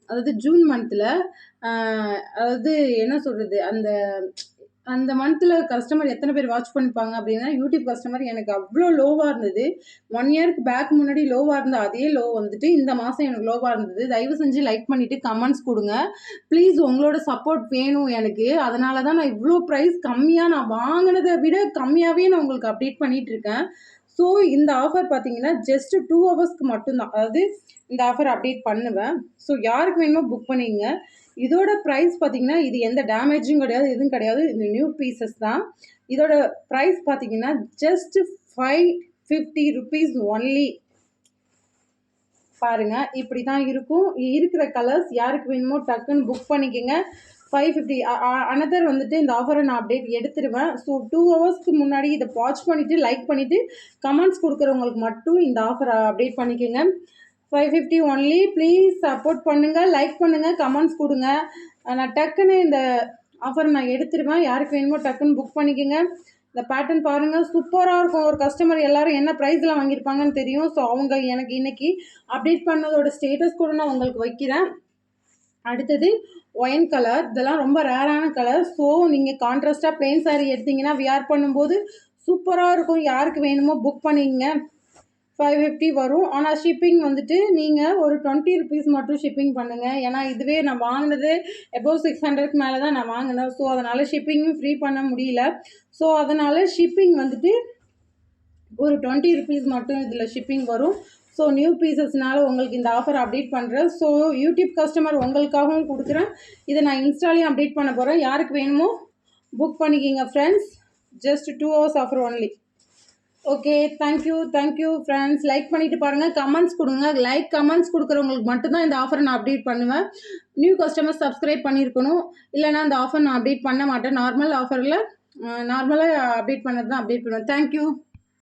அதாவது ஜூன் மந்த்தில் அதாவது என்ன சொல்கிறது, அந்த அந்த மந்த்தில் கஸ்டமர் எத்தனை பேர் வாட்ச் பண்ணிப்பாங்க அப்படின்னா, யூடியூப் கஸ்டமர் எனக்கு அவ்வளோ லோவாக இருந்தது. 1 இயருக்கு பேக் முன்னாடி லோவாக இருந்த அதே லோ வந்துட்டு இந்த மாதம் எனக்கு லோவாக இருந்தது. தயவு செஞ்சு லைக் பண்ணிவிட்டு கமெண்ட்ஸ் கொடுங்க. ப்ளீஸ் உங்களோட சப்போர்ட் வேணும் எனக்கு. அதனால தான் நான் இவ்வளோ ப்ரைஸ் கம்மியாக, நான் வாங்கினதை விட கம்மியாகவே நான் உங்களுக்கு அப்டேட் பண்ணிகிட்ருக்கேன். ஸோ இந்த ஆஃபர் பார்த்தீங்கன்னா ஜஸ்ட் 2 ஹவர்ஸ்க்கு மட்டும்தான். அதாவது இந்த ஆஃபர் அப்டேட் பண்ணுவேன். ஸோ யாருக்கு வேணுமோ புக் பண்ணிங்க. இதோட ப்ரைஸ் பார்த்தீங்கன்னா, இது எந்த டேமேஜும் கிடையாது, எதுவும் கிடையாது. இந்த நியூ பீசஸ் தான். இதோட ப்ரைஸ் பார்த்தீங்கன்னா ஜஸ்ட் 550 ருபீஸ் ஒன்லி. பாருங்க, இப்படி தான் இருக்கும். இருக்கிற கலர்ஸ் யாருக்கு வேணுமோ டக்குன்னு புக் பண்ணிக்கோங்க. 550. அனதர் வந்துட்டு இந்த ஆஃபரை நான் அப்டேட் எடுத்துருவேன். ஸோ 2 ஹவர்ஸ்க்கு முன்னாடி இதை வாட்ச் பண்ணிவிட்டு லைக் பண்ணிவிட்டு கமெண்ட்ஸ் கொடுக்குறவங்களுக்கு மட்டும் இந்த ஆஃபரை அப்டேட் பண்ணிக்கோங்க. 550 ஒன்லி. ப்ளீஸ் சப்போர்ட் பண்ணுங்கள், லைக் பண்ணுங்கள், கமெண்ட்ஸ் கொடுங்க. நான் டக்குன்னு இந்த ஆஃபரை நான் எடுத்துருவேன். யாருக்கு வேணுமோ டக்குன்னு புக் பண்ணிக்கோங்க. இந்த பேட்டர்ன் பாருங்கள், சூப்பராக இருக்கும். ஒரு கஸ்டமர் எல்லாரும் என்ன ப்ரைஸில் வாங்கியிருப்பாங்கன்னு தெரியும். ஸோ அவங்க எனக்கு இன்றைக்கி அப்டேட் பண்ணதோட ஸ்டேட்டஸ் கூட நான் உங்களுக்கு வைக்கிறேன். அடுத்தது ஒயின் கலர். இதெல்லாம் ரொம்ப ரேரான கலர். ஸோ நீங்கள் கான்ட்ராஸ்டாக பிளெயின் சாரீ எடுத்திங்கன்னா வியர் பண்ணும்போது சூப்பராக இருக்கும். யாருக்கு வேணுமோ புக் பண்ணிங்க. 550 வரும். ஆனால் ஷிப்பிங் வந்துட்டு நீங்கள் ஒரு 20 ருபீஸ் மட்டும் ஷிப்பிங் பண்ணுங்கள். ஏன்னா இதுவே நான் வாங்கினது எபோவ் 600க்கு மேலே தான் நான் வாங்கினேன். ஸோ அதனால் ஷிப்பிங்கும் ஃப்ரீ பண்ண முடியல. ஸோ அதனால் ஷிப்பிங் வந்துட்டு ஒரு 20 ருபீஸ் மட்டும் இதில் ஷிப்பிங் வரும். ஸோ நியூ பீசஸ்னால உங்களுக்கு இந்த ஆஃபர் அப்டேட் பண்ணுறேன். ஸோ யூடியூப் கஸ்டமர் உங்களுக்காகவும் கொடுக்குறேன். இதை நான் இன்ஸ்டாலையும் அப்டேட் பண்ண போகிறேன். யாருக்கு வேணுமோ புக் பண்ணிக்கிங்க friends. Just 2 hours offer only. Okay, thank you friends. Like பண்ணிவிட்டு பாருங்கள், கமெண்ட்ஸ் கொடுங்க. லைக் கமெண்ட்ஸ் கொடுக்குறவங்களுக்கு மட்டும்தான் இந்த ஆஃபரை நான் அப்டேட் பண்ணுவேன். நியூ கஸ்டமர் சப்ஸ்கிரைப் பண்ணியிருக்கணும். இல்லைனா இந்த ஆஃபர் நான் அப்டேட் பண்ண மாட்டேன். நார்மலாக அப்டேட் பண்ணது தான் அப்டேட் பண்ணுவேன். தேங்க்யூ.